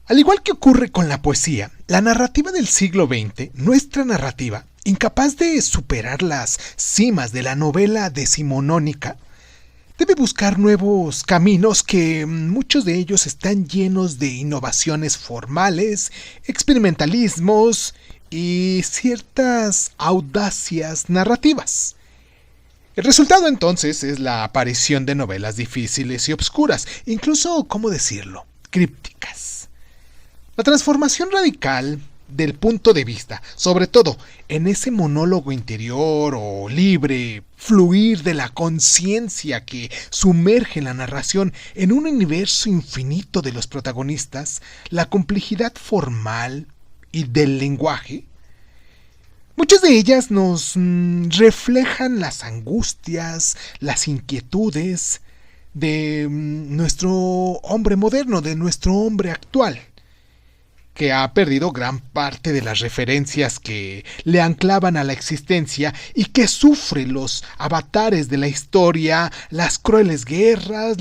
Al igual que ocurre con la poesía, la narrativa del siglo XX, nuestra narrativa, incapaz de superar las cimas de la novela decimonónica, debe buscar nuevos caminos que muchos de ellos están llenos de innovaciones formales, experimentalismos y ciertas audacias narrativas. El resultado entonces es la aparición de novelas difíciles y obscuras, incluso, ¿cómo decirlo?, crípticas. La transformación radical del punto de vista, sobre todo en ese monólogo interior o libre fluir de la conciencia que sumerge la narración en un universo infinito de los protagonistas, la complejidad formal y del lenguaje, muchas de ellas nos reflejan las angustias, las inquietudes de nuestro hombre moderno, de nuestro hombre actual, que ha perdido gran parte de las referencias que le anclaban a la existencia y que sufre los avatares de la historia, las crueles guerras,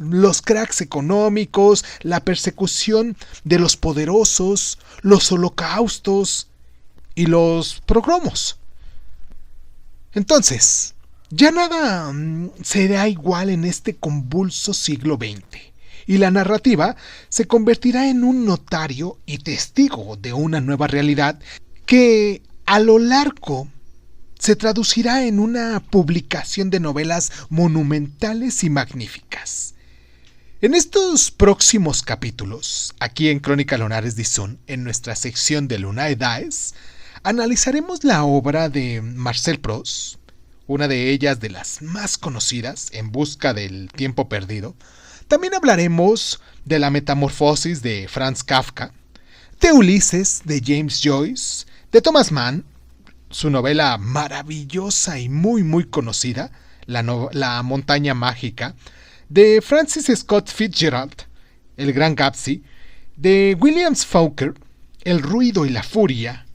los cracks económicos, la persecución de los poderosos, los holocaustos y los pogromos. Entonces, ya nada será igual en este convulso siglo XX. Y la narrativa se convertirá en un notario y testigo de una nueva realidad que a lo largo se traducirá en una publicación de novelas monumentales y magníficas. En estos próximos capítulos, aquí en Crónica Lunares de Sun, en nuestra sección de Lunae Dies, analizaremos la obra de Marcel Proust, una de ellas de las más conocidas, En busca del tiempo perdido. También hablaremos de La metamorfosis de Franz Kafka, de Ulises de James Joyce, de Thomas Mann, su novela maravillosa y muy conocida, La montaña mágica, de Francis Scott Fitzgerald, El gran Gatsby, de William Faulkner, El ruido y la furia,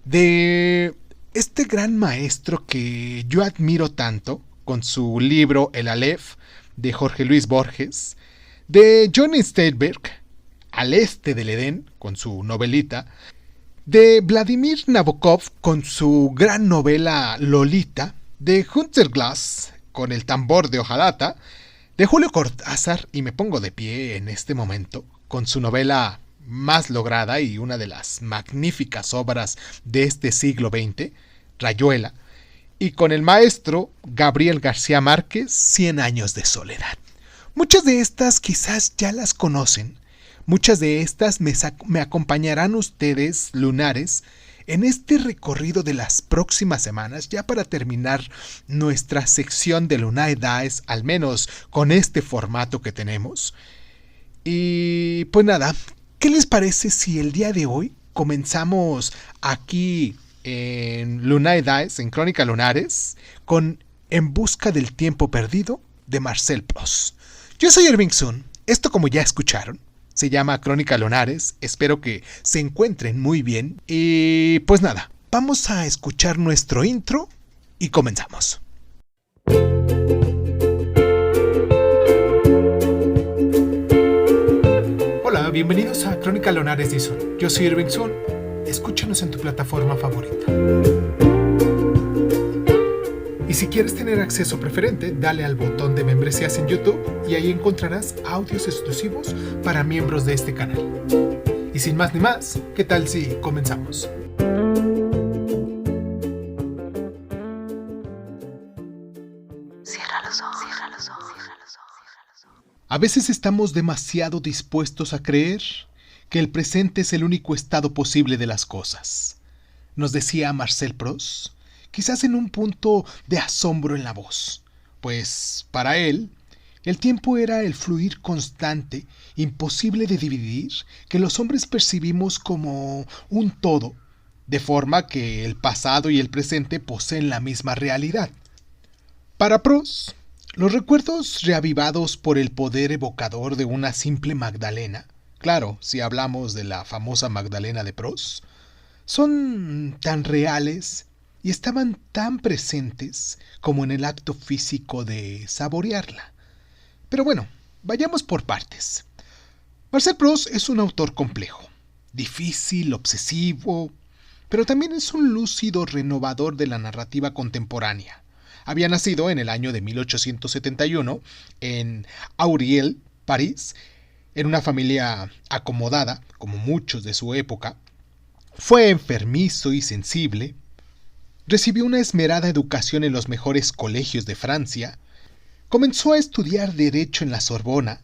de este gran maestro que yo admiro tanto, con su libro El Aleph, de Jorge Luis Borges, de John Steinbeck, Al este del Edén, con su novelita, de Vladimir Nabokov, con su gran novela Lolita, de Günter Grass, con El tambor de hojalata, de Julio Cortázar, y me pongo de pie en este momento, con su novela más lograda y una de las magníficas obras de este siglo XX, Rayuela, y con el maestro Gabriel García Márquez, 100 años de soledad. Muchas de estas quizás ya las conocen, muchas de estas me acompañarán ustedes, lunares, en este recorrido de las próximas semanas, ya para terminar nuestra sección de Lunae Dies, al menos con este formato que tenemos. Y pues nada, ¿qué les parece si el día de hoy comenzamos aquí en Lunae Dies, en Crónica Lunares, con En busca del tiempo perdido de Marcel Proust? Yo soy Irving Sun, esto, como ya escucharon, se llama Crónica Lunares, espero que se encuentren muy bien y pues nada, vamos a escuchar nuestro intro y comenzamos. Hola, bienvenidos a Crónica Lunares de Sun. Yo soy Irving Sun, escúchanos en tu plataforma favorita. Y si quieres tener acceso preferente, dale al botón de membresías en YouTube y ahí encontrarás audios exclusivos para miembros de este canal. Y sin más ni más, ¿qué tal si comenzamos? Cierra los ojos, cierra los ojos, cierra los ojos. A veces estamos demasiado dispuestos a creer que el presente es el único estado posible de las cosas. Nos decía Marcel Proust, quizás en un punto de asombro en la voz, pues para él el tiempo era el fluir constante, imposible de dividir, que los hombres percibimos como un todo, de forma que el pasado y el presente poseen la misma realidad. Para Proust, los recuerdos reavivados por el poder evocador de una simple Magdalena, claro, si hablamos de la famosa Magdalena de Proust, son tan reales y estaban tan presentes como en el acto físico de saborearla. Pero bueno, vayamos por partes. Marcel Proust es un autor complejo, difícil, obsesivo, pero también es un lúcido renovador de la narrativa contemporánea. Había nacido en el año de 1871 en Auriel, París, en una familia acomodada, como muchos de su época. Fue enfermizo y sensible. Recibió una esmerada educación en los mejores colegios de Francia. Comenzó a estudiar Derecho en la Sorbona,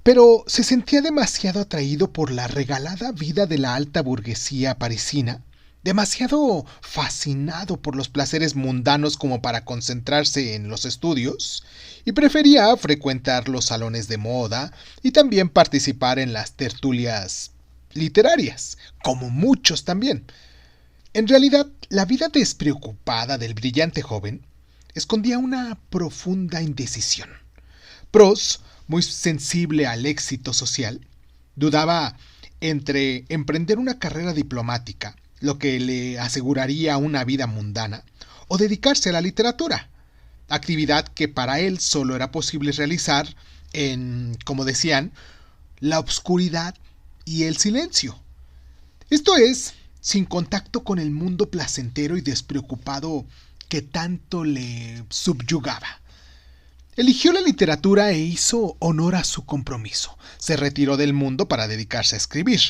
pero se sentía demasiado atraído por la regalada vida de la alta burguesía parisina, demasiado fascinado por los placeres mundanos como para concentrarse en los estudios, y prefería frecuentar los salones de moda y también participar en las tertulias literarias, como muchos también. En realidad, la vida despreocupada del brillante joven escondía una profunda indecisión. Proust, muy sensible al éxito social, dudaba entre emprender una carrera diplomática, lo que le aseguraría una vida mundana, o dedicarse a la literatura, actividad que para él solo era posible realizar en, como decían, la obscuridad y el silencio. Esto es, sin contacto con el mundo placentero y despreocupado que tanto le subyugaba. Eligió la literatura e hizo honor a su compromiso. Se retiró del mundo para dedicarse a escribir,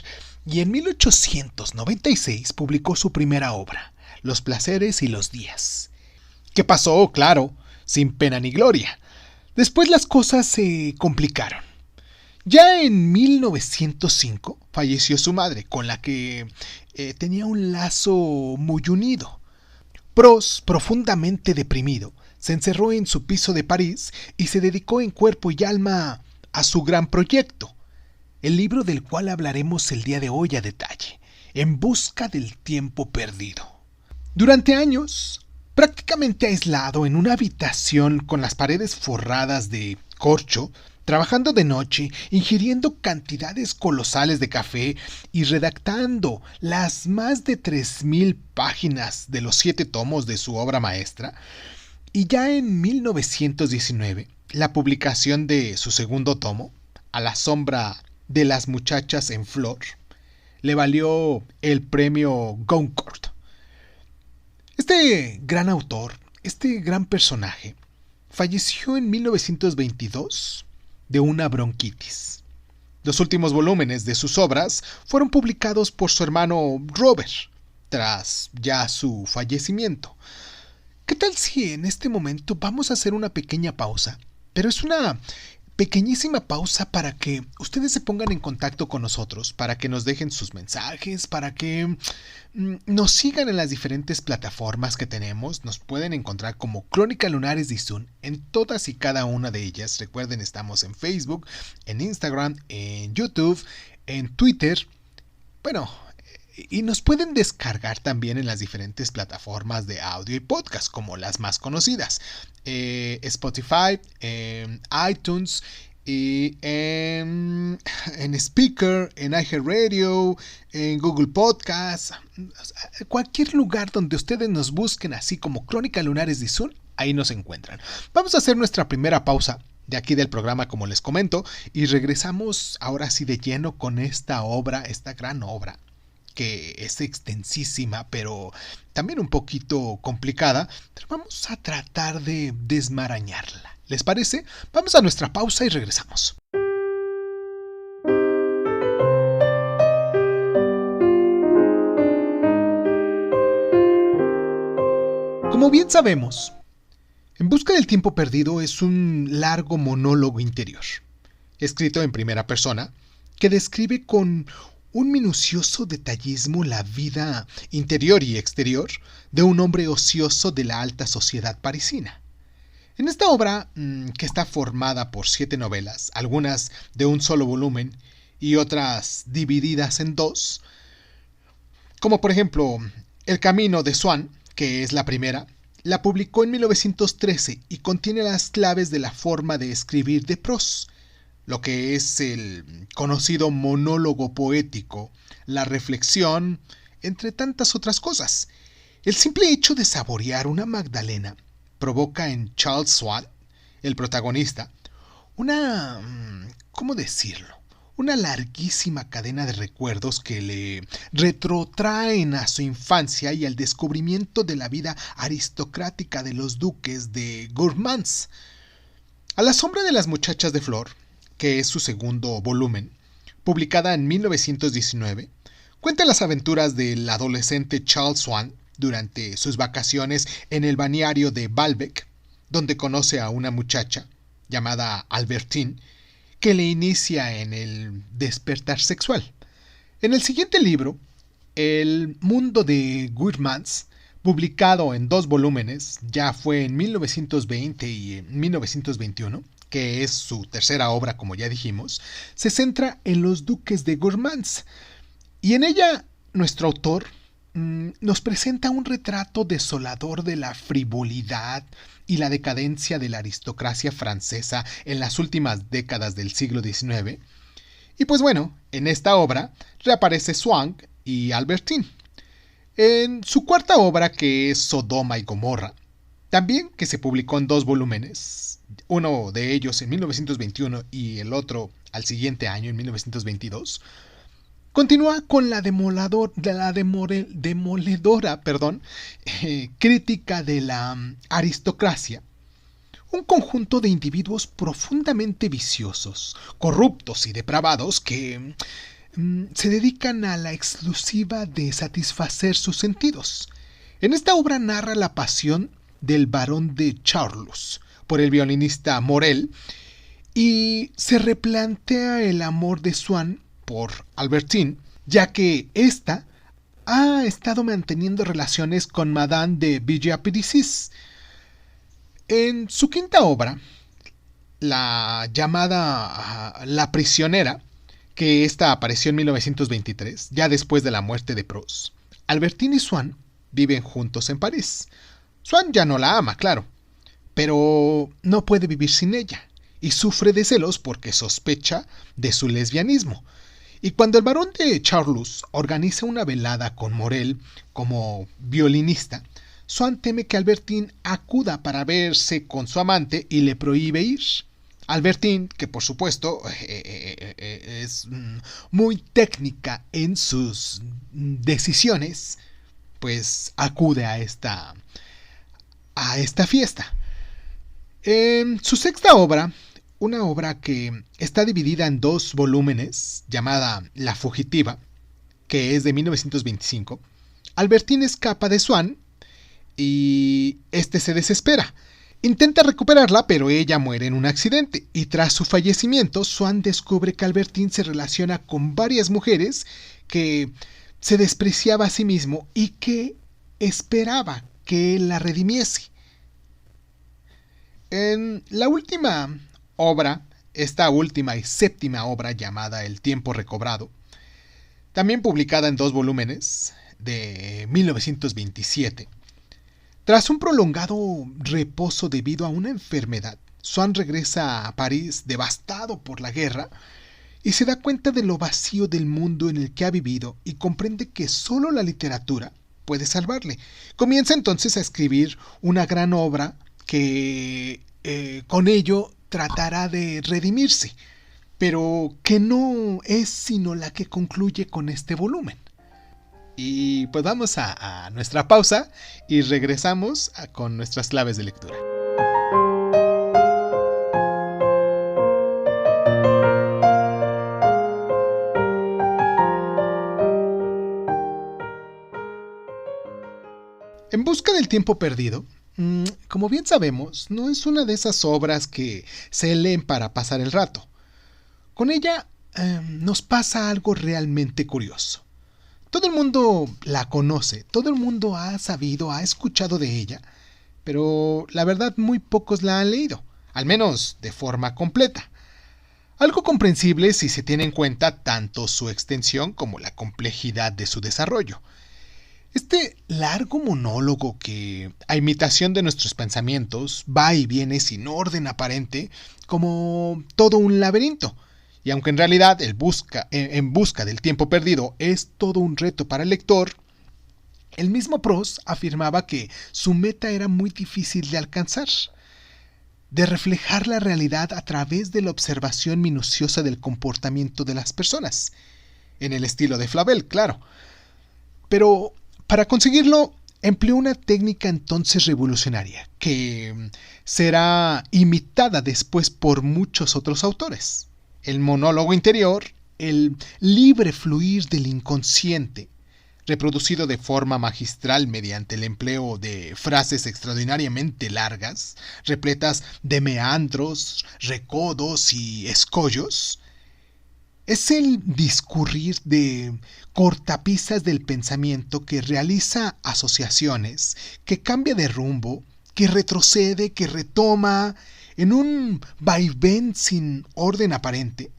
y en 1896 publicó su primera obra, Los placeres y los días, que pasó, claro, sin pena ni gloria. Después las cosas se complicaron. Ya en 1905 falleció su madre, con la que tenía un lazo muy unido. Proust, profundamente deprimido, se encerró en su piso de París y se dedicó en cuerpo y alma a su gran proyecto, el libro del cual hablaremos el día de hoy a detalle, En busca del tiempo perdido. Durante años, prácticamente aislado en una habitación con las paredes forradas de corcho, trabajando de noche, ingiriendo cantidades colosales de café y redactando las más de 3,000 páginas de los 7 tomos de su obra maestra, y ya en 1919, la publicación de su segundo tomo, A la sombra de las muchachas en flor, le valió el premio Goncourt. Este gran autor, este gran personaje, falleció en 1922 de una bronquitis. Los últimos volúmenes de sus obras fueron publicados por su hermano Robert, tras ya su fallecimiento. ¿Qué tal si en este momento vamos a hacer una pequeña pausa? Pero es una pequeñísima pausa para que ustedes se pongan en contacto con nosotros, para que nos dejen sus mensajes, para que nos sigan en las diferentes plataformas que tenemos. Nos pueden encontrar como Crónica Lunares de Izun en todas y cada una de ellas. Recuerden, estamos en Facebook, en Instagram, en YouTube, en Twitter. Bueno, y nos pueden descargar también en las diferentes plataformas de audio y podcast, como las más conocidas. Spotify, iTunes, y en Speaker, en iHeartRadio, en Google Podcast. Cualquier lugar donde ustedes nos busquen así como Crónica Lunares de Izun, ahí nos encuentran. Vamos a hacer nuestra primera pausa de aquí del programa, como les comento, y regresamos ahora sí de lleno con esta obra, esta gran obra, que es extensísima, pero también un poquito complicada, pero vamos a tratar de desmarañarla. ¿Les parece? Vamos a nuestra pausa y regresamos. Como bien sabemos, En busca del tiempo perdido es un largo monólogo interior, escrito en primera persona, que describe con un minucioso detallismo la vida interior y exterior de un hombre ocioso de la alta sociedad parisina. En esta obra, que está formada por 7 novelas, algunas de un solo volumen y otras divididas en 2, como por ejemplo El camino de Swann, que es la primera, la publicó en 1913 y contiene las claves de la forma de escribir de Proust, lo que es el conocido monólogo poético, la reflexión, entre tantas otras cosas. El simple hecho de saborear una magdalena provoca en Charles Swann, el protagonista, una, ¿cómo decirlo?, una larguísima cadena de recuerdos que le retrotraen a su infancia y al descubrimiento de la vida aristocrática de los duques de Gourmans. A la sombra de las muchachas de flor, que es su segundo volumen, publicada en 1919, cuenta las aventuras del adolescente Charles Swann durante sus vacaciones en el balneario de Baalbek, donde conoce a una muchacha llamada Albertine, que le inicia en el despertar sexual. En el siguiente libro, El mundo de Gourmans, publicado en 2 volúmenes, ya fue en 1920 y en 1921, que es su tercera obra, como ya dijimos, se centra en los duques de Gourmans, y en ella nuestro autor nos presenta un retrato desolador de la frivolidad y la decadencia de la aristocracia francesa en las últimas décadas del siglo XIX. Y pues bueno, en esta obra reaparece Swann y Albertine. En su cuarta obra, que es Sodoma y Gomorra, también que se publicó en 2 volúmenes, uno de ellos en 1921 y el otro al siguiente año, en 1922, continúa con la demoledora crítica de la aristocracia. Un conjunto de individuos profundamente viciosos, corruptos y depravados que se dedican a la exclusiva de satisfacer sus sentidos. En esta obra narra la pasión del barón de Charlus por el violinista Morel y se replantea el amor de Swann por Albertine, ya que ésta ha estado manteniendo relaciones con Madame de Villeapérisis. En su quinta obra, la llamada La prisionera, que esta apareció en 1923, ya después de la muerte de Proust, Albertine y Swann viven juntos en París. Swann ya no la ama, claro, pero no puede vivir sin ella, y sufre de celos porque sospecha de su lesbianismo. Y cuando el barón de Charlus organiza una velada con Morel como violinista, Swann teme que Albertine acuda para verse con su amante y le prohíbe ir. Albertine, que por supuesto es muy técnica en sus decisiones, pues acude a esta fiesta. En su sexta obra, una obra que está dividida en 2 volúmenes, llamada La fugitiva, que es de 1925, Albertine escapa de Swann y este se desespera. Intenta recuperarla, pero ella muere en un accidente, y tras su fallecimiento, Swann descubre que Albertine se relaciona con varias mujeres, que se despreciaba a sí mismo y que esperaba que él la redimiese. En la última obra, esta última y séptima obra llamada El tiempo recobrado, también publicada en 2 volúmenes de 1927, tras un prolongado reposo debido a una enfermedad, Swann regresa a París devastado por la guerra y se da cuenta de lo vacío del mundo en el que ha vivido y comprende que solo la literatura puede salvarle. Comienza entonces a escribir una gran obra que con ello tratará de redimirse, pero que no es sino la que concluye con este volumen. Y pues vamos a nuestra pausa y regresamos con nuestras claves de lectura. En busca del tiempo perdido, como bien sabemos, no es una de esas obras que se leen para pasar el rato. Con ella nos pasa algo realmente curioso. Todo el mundo la conoce, todo el mundo ha sabido, ha escuchado de ella, pero la verdad muy pocos la han leído, al menos de forma completa. Algo comprensible si se tiene en cuenta tanto su extensión como la complejidad de su desarrollo. Este largo monólogo que, a imitación de nuestros pensamientos, va y viene sin orden aparente, como todo un laberinto. Y aunque en realidad En busca del tiempo perdido es todo un reto para el lector, el mismo Proust afirmaba que su meta era muy difícil de alcanzar. de reflejar la realidad a través de la observación minuciosa del comportamiento de las personas, en el estilo de Flavel, claro. Pero para conseguirlo, empleó una técnica entonces revolucionaria, que será imitada después por muchos otros autores. El monólogo interior, el libre fluir del inconsciente, reproducido de forma magistral mediante el empleo de frases extraordinariamente largas, repletas de meandros, recodos y escollos. Es el discurrir de cortapisas del pensamiento que realiza asociaciones, que cambia de rumbo, que retrocede, que retoma, en un vaivén sin orden aparente.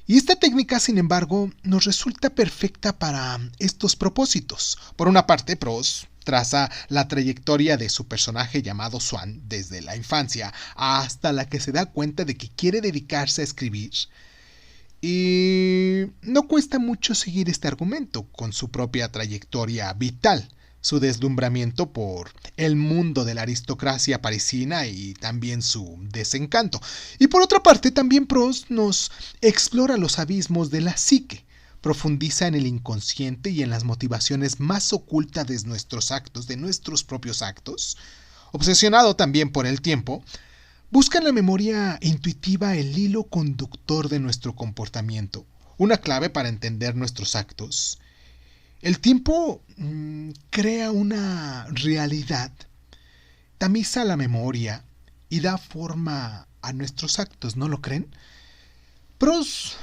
Y esta técnica, sin embargo, nos resulta perfecta para estos propósitos. Por una parte, Proust traza la trayectoria de su personaje llamado Swann desde la infancia hasta la que se da cuenta de que quiere dedicarse a escribir. Y no cuesta mucho seguir este argumento con su propia trayectoria vital, su deslumbramiento por el mundo de la aristocracia parisina y también su desencanto. Y por otra parte, también Proust nos explora los abismos de la psique, profundiza en el inconsciente y en las motivaciones más ocultas de nuestros actos, de nuestros propios actos. Obsesionado también por el tiempo, busca en la memoria intuitiva el hilo conductor de nuestro comportamiento, una clave para entender nuestros actos. El tiempo crea una realidad, tamiza la memoria y da forma a nuestros actos, ¿no lo creen? Proust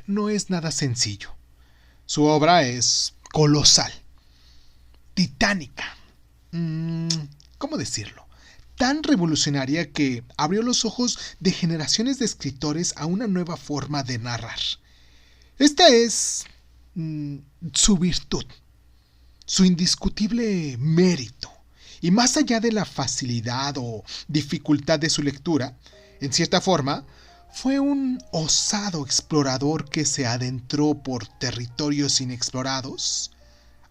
no es nada sencillo. Su obra es colosal, titánica. ¿Cómo decirlo? Tan revolucionaria que abrió los ojos de generaciones de escritores a una nueva forma de narrar. Esta es su virtud, su indiscutible mérito. Y más allá de la facilidad o dificultad de su lectura, en cierta forma, fue un osado explorador que se adentró por territorios inexplorados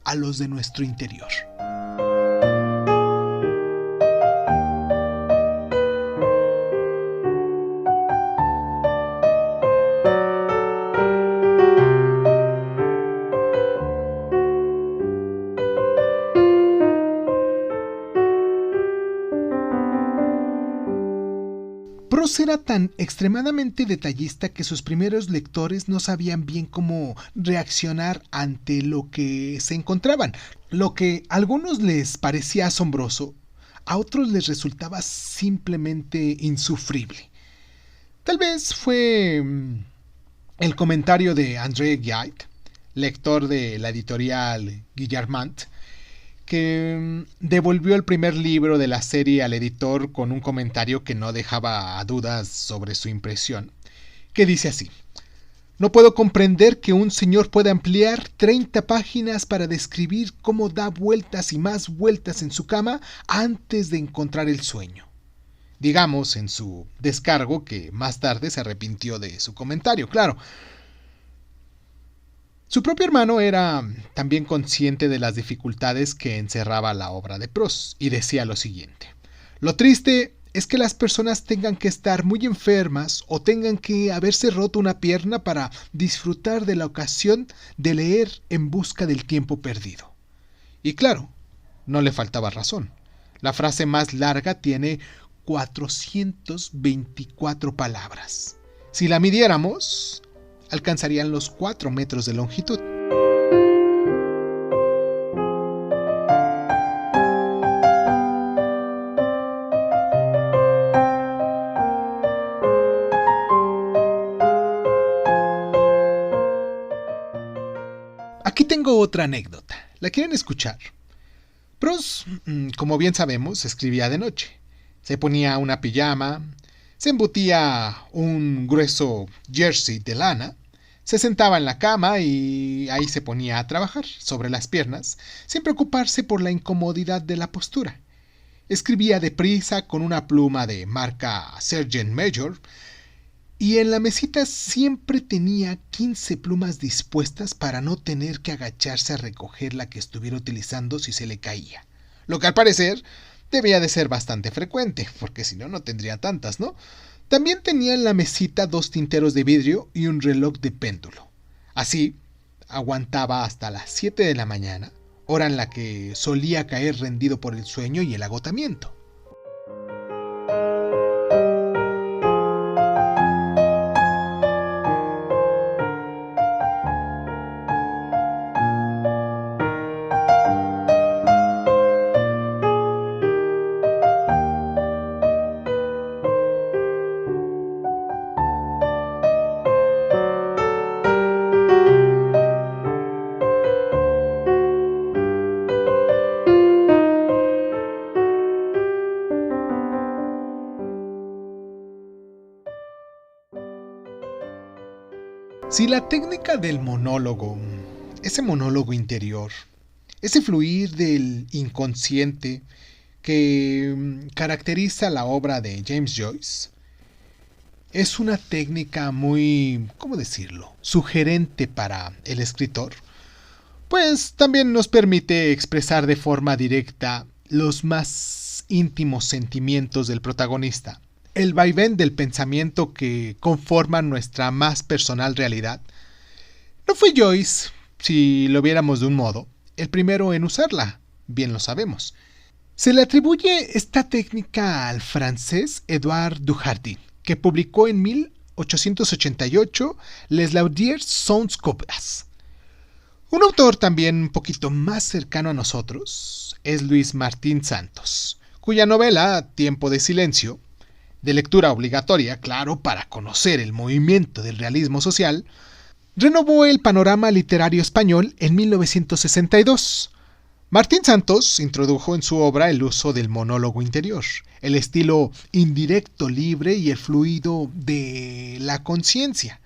a los de nuestro interior. Proust era tan extremadamente detallista que sus primeros lectores no sabían bien cómo reaccionar ante lo que se encontraban. Lo que a algunos les parecía asombroso, a otros les resultaba simplemente insufrible. Tal vez fue el comentario de André Gide, lector de la editorial Guillermant, que devolvió el primer libro de la serie al editor con un comentario que no dejaba dudas sobre su impresión, que dice así: no puedo comprender que un señor pueda emplear 30 páginas para describir cómo da vueltas y más vueltas en su cama antes de encontrar el sueño. Digamos en su descargo que más tarde se arrepintió de su comentario, claro. Su propio hermano era también consciente de las dificultades que encerraba la obra de Proust y decía lo siguiente: lo triste es que las personas tengan que estar muy enfermas o tengan que haberse roto una pierna para disfrutar de la ocasión de leer En busca del tiempo perdido. Y claro, no le faltaba razón. La frase más larga tiene 424 palabras. Si la midiéramos, alcanzarían los 4 metros de longitud. Aquí tengo otra anécdota. ¿La quieren escuchar? Proust, como bien sabemos, escribía de noche. Se ponía una pijama, se embutía un grueso jersey de lana, se sentaba en la cama y ahí se ponía a trabajar sobre las piernas, sin preocuparse por la incomodidad de la postura. Escribía deprisa con una pluma de marca Sergeant Major y en la mesita siempre tenía 15 plumas dispuestas para no tener que agacharse a recoger la que estuviera utilizando si se le caía. Lo que al parecer debía de ser bastante frecuente, porque si no, no tendría tantas, ¿no? También tenía en la mesita 2 tinteros de vidrio y un reloj de péndulo. Así, aguantaba hasta las 7 de la mañana, hora en la que solía caer rendido por el sueño y el agotamiento. Si la técnica del monólogo, ese monólogo interior, ese fluir del inconsciente que caracteriza la obra de James Joyce, es una técnica muy, ¿cómo decirlo?, sugerente para el escritor, pues también nos permite expresar de forma directa los más íntimos sentimientos del protagonista. El vaivén del pensamiento que conforma nuestra más personal realidad. No fue Joyce, si lo viéramos de un modo, el primero en usarla, bien lo sabemos. Se le atribuye esta técnica al francés Édouard Dujardin, que publicó en 1888 Les Laudiers sans copas. Un autor también un poquito más cercano a nosotros es Luis Martín Santos, cuya novela Tiempo de Silencio, de lectura obligatoria, claro, para conocer el movimiento del realismo social, renovó el panorama literario español en 1962. Martín Santos introdujo en su obra el uso del monólogo interior, el estilo indirecto, libre y el fluido de la conciencia.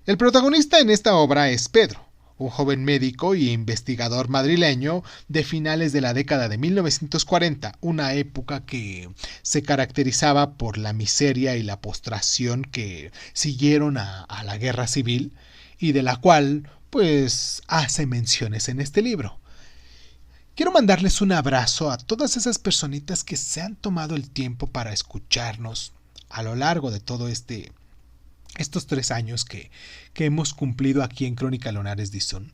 El protagonista en esta obra es Pedro, un joven médico y investigador madrileño de finales de la década de 1940, una época que se caracterizaba por la miseria y la postración que siguieron a la guerra civil y de la cual, pues, hace menciones en este libro. Quiero mandarles un abrazo a todas esas personitas que se han tomado el tiempo para escucharnos a lo largo de todo estos 3 años que hemos cumplido aquí en Crónica Lunares de Izun.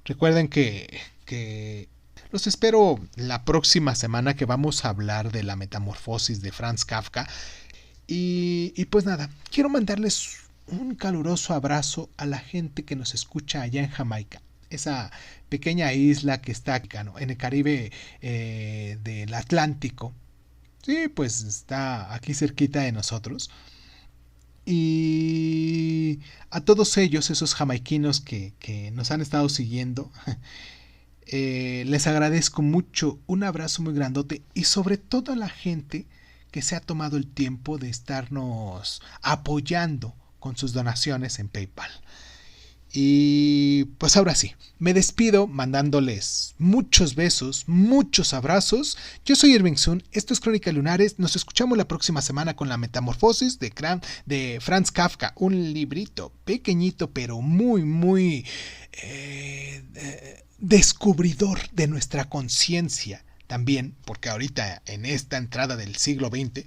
Recuerden que los espero la próxima semana, que vamos a hablar de la metamorfosis de Franz Kafka. Y pues nada, quiero mandarles un caluroso abrazo a la gente que nos escucha allá en Jamaica, esa pequeña isla que está en el Caribe del Atlántico. Sí, pues está aquí cerquita de nosotros. Y a todos ellos, esos jamaiquinos que nos han estado siguiendo, les agradezco mucho, un abrazo muy grandote, y sobre todo a la gente que se ha tomado el tiempo de estarnos apoyando con sus donaciones en PayPal. Y pues ahora sí, me despido mandándoles muchos besos, muchos abrazos. Yo soy Irving Sun, esto es Crónica Lunares. Nos escuchamos la próxima semana con la metamorfosis de Franz Kafka, un librito pequeñito pero muy descubridor de nuestra conciencia también, porque ahorita en esta entrada del siglo XX,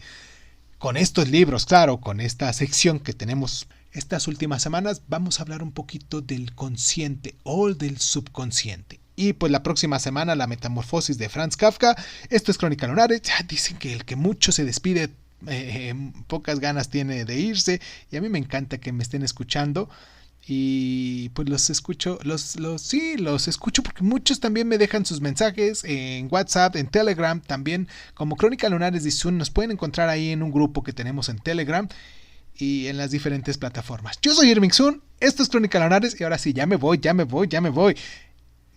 con estos libros, claro, con esta sección que tenemos estas últimas semanas, vamos a hablar un poquito del consciente o del subconsciente. Y pues la próxima semana la metamorfosis de Franz Kafka. Esto es Crónica Lunares. Ya dicen que el que mucho se despide, pocas ganas tiene de irse. Y a mí me encanta que me estén escuchando. Y pues los escucho porque muchos también me dejan sus mensajes en WhatsApp, en Telegram también, como Crónica Lunares de Izun. Nos pueden encontrar ahí en un grupo que tenemos en Telegram y en las diferentes plataformas. Yo soy Irving Sun, esto es Crónica Lunares, y ahora sí, ya me voy.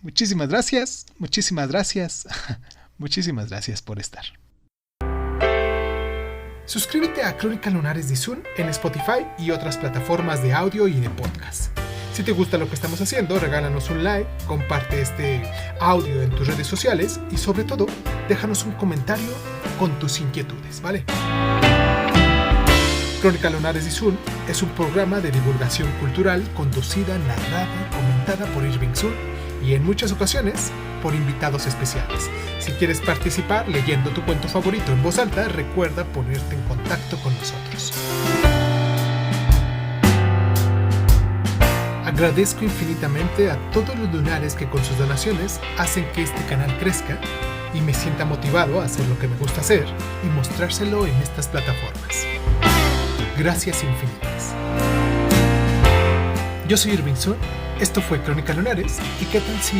Muchísimas gracias por estar. Suscríbete a Crónica Lunares de Izun en Spotify y otras plataformas de audio y de podcast. Si te gusta lo que estamos haciendo, regálanos un like, comparte este audio en tus redes sociales y sobre todo, déjanos un comentario con tus inquietudes, ¿vale? Crónica Lunares de Izun es un programa de divulgación cultural conducida, narrada y comentada por Irving Sun y en muchas ocasiones por invitados especiales. Si quieres participar leyendo tu cuento favorito en voz alta, recuerda ponerte en contacto con nosotros. Agradezco infinitamente a todos los lunares que con sus donaciones hacen que este canal crezca y me sienta motivado a hacer lo que me gusta hacer y mostrárselo en estas plataformas. Gracias infinitas. Yo soy Irving Sun, esto fue Crónica Lunares y ¿qué tal si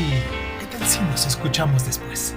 nos escuchamos después?